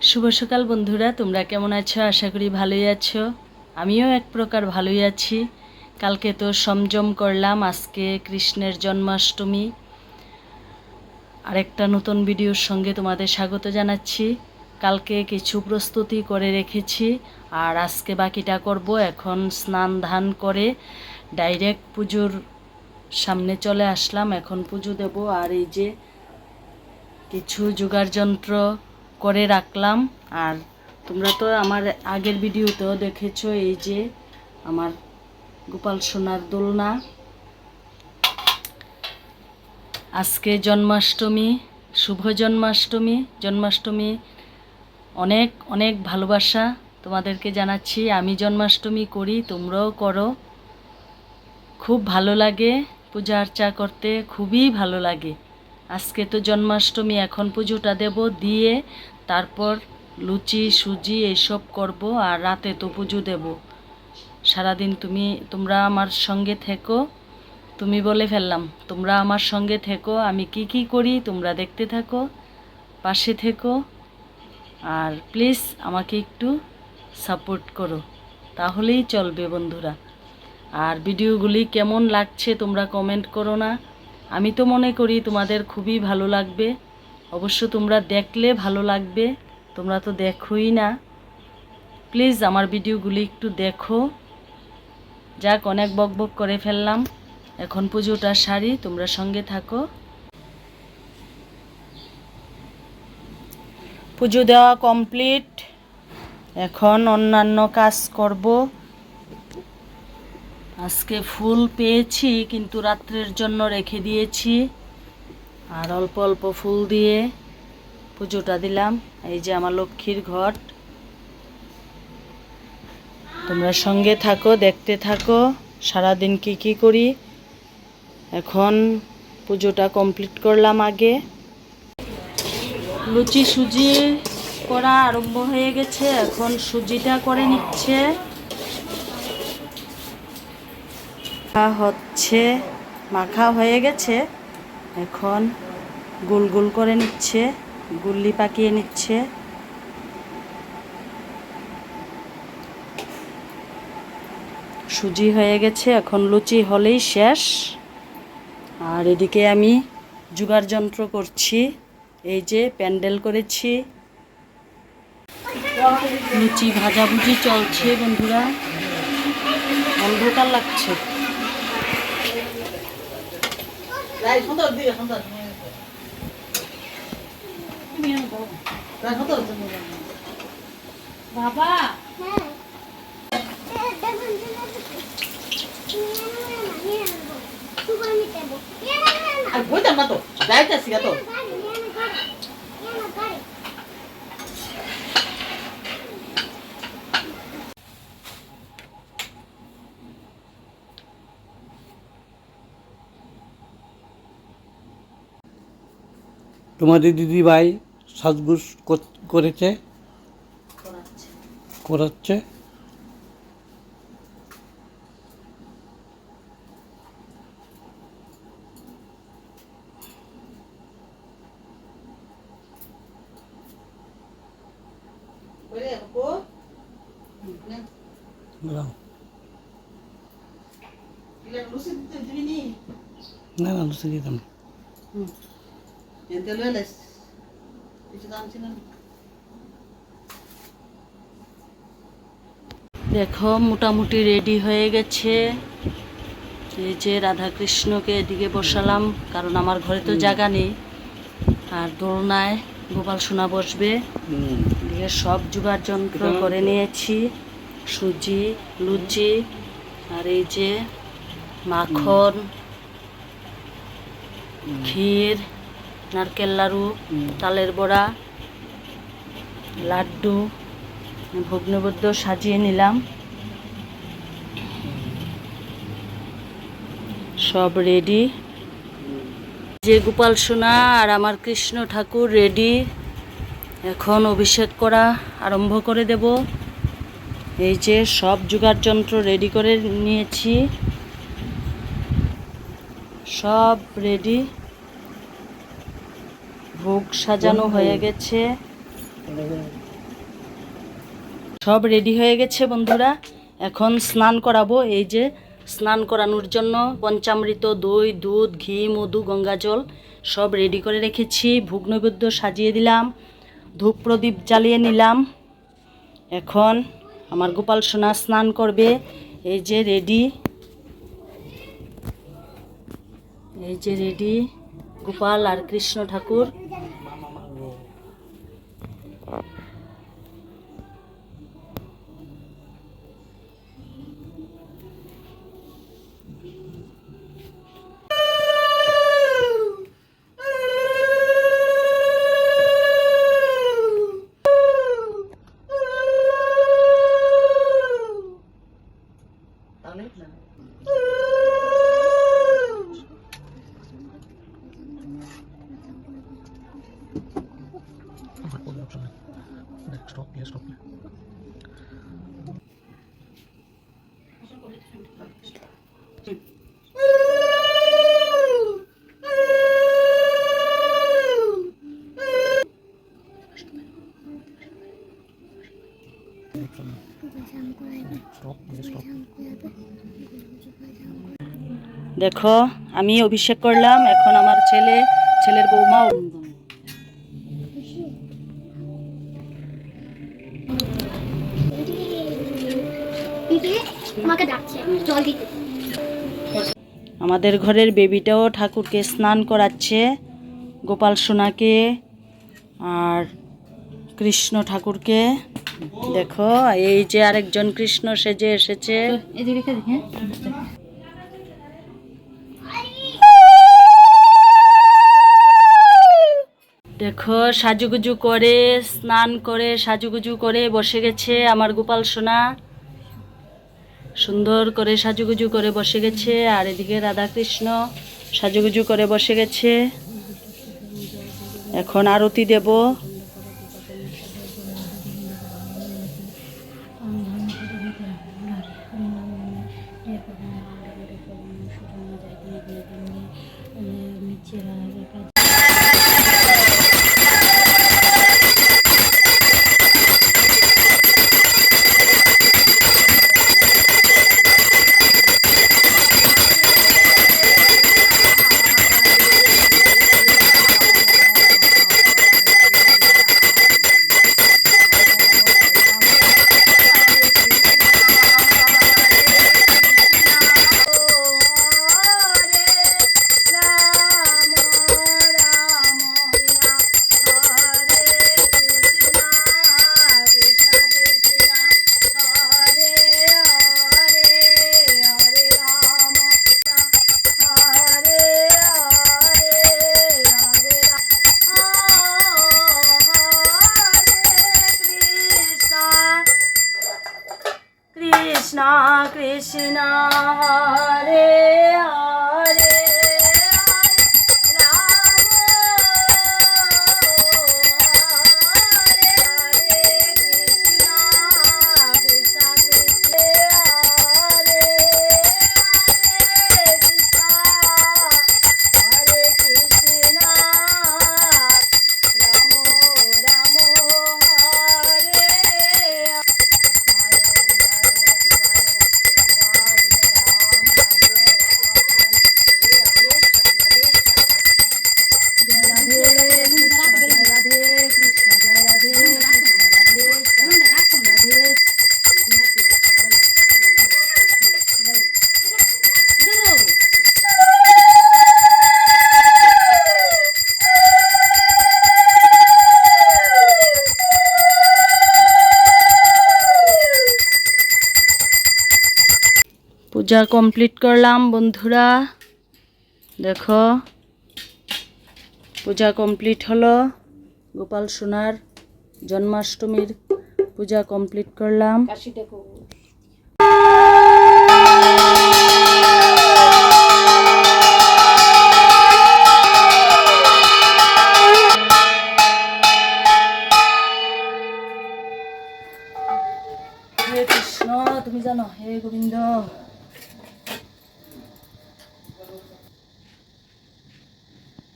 শুভ সকাল বন্ধুরা, তোমরা কেমন আছো? আশা করি ভালোই আছো। আমিও এক প্রকার ভালোই আছি। কালকে তো সংযম করলাম, আজকে কৃষ্ণের জন্মাষ্টমী। আরেকটা নতুন ভিডিওর সঙ্গে তোমাদের স্বাগত জানাচ্ছি। কালকে কিছু প্রস্তুতি করে রেখেছি আর আজকে বাকিটা করব। এখন স্নান ধান করে ডাইরেক্ট পুজোর সামনে চলে আসলাম। এখন পুজো দেব। আর এই যে কিছু জোগাড় যন্ত্র করে রাখলাম। আর তোমরা তো আমার আগের ভিডিওতেও দেখেছো, এই যে আমার গোপাল সোনার দোলনা। আজকে জন্মাষ্টমী, শুভ জন্মাষ্টমী। জন্মাষ্টমী অনেক অনেক ভালোবাসা তোমাদেরকে জানাচ্ছি। আমি জন্মাষ্টমী করি, তোমরাও করো। খুব ভালো লাগে পূজা আর্চা করতে, খুবই ভালো লাগে। আজকে তো জন্মাষ্টমী, এখন পুজোটা দেব, দিয়ে তারপর লুচি সুজি এইসব করব। আর রাতে তো পুজো দেব। সারাদিন তোমরা আমার সঙ্গে থেকো। তুমি বলে ফেললাম, তোমরা আমার সঙ্গে থেকো। আমি কি কি করি তোমরা দেখতে থাকো, পাশে থেকো। আর প্লিজ আমাকে একটু সাপোর্ট করো, তাহলেই চলবে বন্ধুরা। আর ভিডিওগুলি কেমন লাগছে তোমরা কমেন্ট করো না। আমি তো মনে করি তোমাদের খুবই ভালো লাগবে। অবশ্য তোমরা দেখলে ভালো লাগবে, তোমরা তো দেখোই না। প্লিজ আমার ভিডিওগুলি একটু দেখো। যাক, অনেক বকবক করে ফেললাম। এখন পুজোটা সারি, তোমরা সঙ্গে থাকো। পুজো দেওয়া কমপ্লিট, এখন অন্যান্য কাজ করব। আজকে ফুল পেয়েছি কিন্তু রাত্রের জন্য রেখে দিয়েছি। আর অল্প অল্প ফুল দিয়ে পুজোটা দিলাম। এই যে আমার লক্ষ্মীর ঘট। তোমরা সঙ্গে থাকো, দেখতে থাকো সারাদিন কি কি করি। এখন পুজোটা কমপ্লিট করলাম। আগে লুচি সুজি করা আরম্ভ হয়ে গেছে, এখন সুজিটা করে নিচ্ছে। হচ্ছে মাখা হয়ে গেছে, এখন গোল গোল করে নিচ্ছে, গুল্লি পাকিয়ে নিচ্ছে। সুজি হয়ে গেছে, এখন লুচি হলেই শেষ। আর এদিকে আমি জোগাড় যন্ত্র করছি। এই যে প্যান্ডেল করেছি, লুচি ভাজাভুজি চলছে বন্ধুরা। অন্ধকার লাগছে। বাবা বইতাম না তো, যাইতেছি তো। তোমাদের দিদি ভাই সাজগুজ করেছে, করাচ্ছে। না না, লুচি দিতাম না। দেখো মোটামুটি রেডি হয়ে গেছে। এই যে রাধাকৃষ্ণকে এদিকে বসালাম, কারণ আমার ঘরে তো জায়গা নেই। আর দোলনায় গোপাল সোনা বসবে। এদিকে সব জোগাড় যন্ত্র করে নিয়েছি, সুজি, লুচি, আর এই যে মাখন, ক্ষীর, নারকেল লাড়ু, তালের বড়া, লাড্ডু, ভোগ নৈবেদ্য সাজিয়ে নিলাম। সব রেডি। যে গোপাল সোনা আর আমার কৃষ্ণ ঠাকুর রেডি। এখন অভিষেক করা আরম্ভ করে দেব। এই যে সব জোগাড় যন্ত্র রেডি করে নিয়েছি, সব রেডি। ভোগ সাজানো হয়ে গেছে। সব রেডি হয়ে গেছে বন্ধুরা, এখন স্নান করাবো। এই যে স্নান করানোর জন্য পঞ্চামৃত, দই, দুধ, ঘি, মধু, গঙ্গা জল সব রেডি করে রেখেছি। ভোগ নৈবেদ্য সাজিয়ে দিলাম, ধূপ প্রদীপ জ্বালিয়ে নিলাম। এখন আমার গোপাল সোনা স্নান করবে। এই যে রেডি, এই যে রেডি গোপাল আর কৃষ্ণ ঠাকুর। দেখো আমি অভিষেক করলাম, এখন আমার ছেলের বৌমা আমাদের ঘরের বেবিটাও ঠাকুরকে স্নান করাচ্ছে, গোপাল সোনাকে আর কৃষ্ণ ঠাকুরকে। দেখো এই যে আরেকজন কৃষ্ণ সেজে এসেছে। দেখো সাজুগুজু করে, স্নান করে সাজুগুজু করে বসে গেছে আমার গোপাল সোনা, সুন্দর করে সাজুগুজু করে বসে গেছে। আর এদিকে রাধা কৃষ্ণ সাজুগুজু করে বসে গেছে। এখন আরতি দেব। Krishna Krishna Hare Hare পূজা কমপ্লিট করলাম বন্ধুরা। দেখো পূজা কমপ্লিট হলো, গোপাল সোনার জন্মাষ্টমীর পূজা কমপ্লিট করলাম। হে কৃষ্ণ তুমি জানো, হে গোবিন্দ।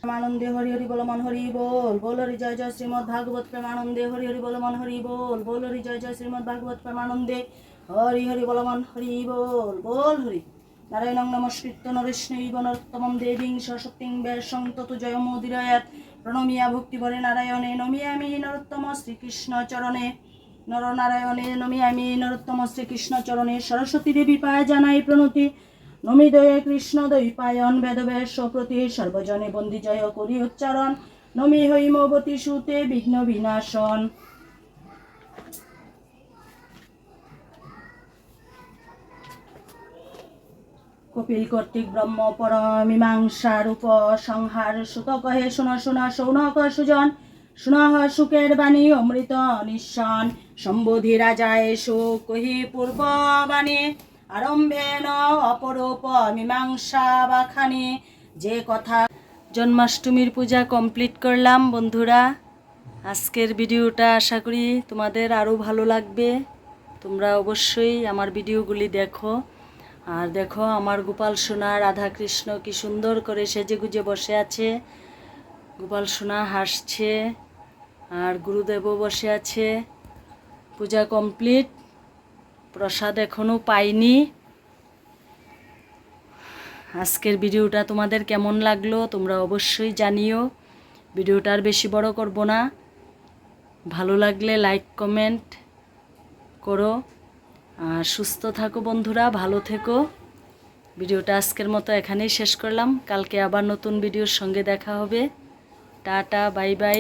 প্রেমানন্দে হরি হরি বল মন হরি বল, বল হরি জয় জয় শ্রীমদ্ ভাগবত প্রেমানন্দে হরি হরি বল মন হরি বল, বল হরি জয় জয় শ্রীমদ্ ভাগবত প্রেমানন্দে হরি হরি বল মন হরি বল, বল হরি। নারায়ণং নমস্কৃত্য নরেষ্ণৈব নরোত্তমং দেবীং সরস্বতীং ব্যাসং ততো জয়মুদীরয়েৎ। প্রণমিয়া ভক্তিভরে নারায়ণে নমিয়ামি নরোত্তম শ্রীকৃষ্ণ চরণে, নরনারায়ণে নমিয়ামি নরোত্তম শ্রীকৃষ্ণ চরণে। সরস্বতী দেবী পায় জানাই প্রণতি, নমিদয়ে কৃষ্ণ দৈপায়ন বেদবেশ প্রতি। সর্বজনে বন্দি জয় করি উচ্চারণ, নমি হৈমবতী সুতে বিঘ্ন বিনাশন। কপিল কর্তৃক ব্রহ্ম পরমীমাংসা রূপ সংহার সুত কহে শোনা শোনা সৌনক সুজন, শোনা সুখের বাণী অমৃত নিঃসন। সম্বোধি রাজা এসো কহি পূর্ববাণী, আরম্ভেন অপরূপ মীমাংসা বাখানি। যে কথা জন্মাষ্টমীর পূজা কমপ্লিট করলাম বন্ধুরা। আজকের ভিডিওটা আশা করি তোমাদের আরও ভালো লাগবে। তোমরা অবশ্যই আমার ভিডিওগুলি দেখো। আর দেখো আমার গোপাল সোনা রাধা কৃষ্ণ কি সুন্দর করে সেজে গুজে বসে আছে। গোপাল সোনা হাসছে আর গুরুদেবও বসে আছে। পূজা কমপ্লিট, প্রসাদ এখনও পাইনি। আজকের ভিডিওটা তোমাদের কেমন লাগলো তোমরা অবশ্যই জানিও। ভিডিওটা আর বেশি বড় করব না, ভালো লাগলে লাইক কমেন্ট করো। আর সুস্থ থাকো বন্ধুরা, ভালো থেকো। ভিডিওটা আজকের মতো এখানেই শেষ করলাম। কালকে আবার নতুন ভিডিওর সঙ্গে দেখা হবে। Tata, bye bye.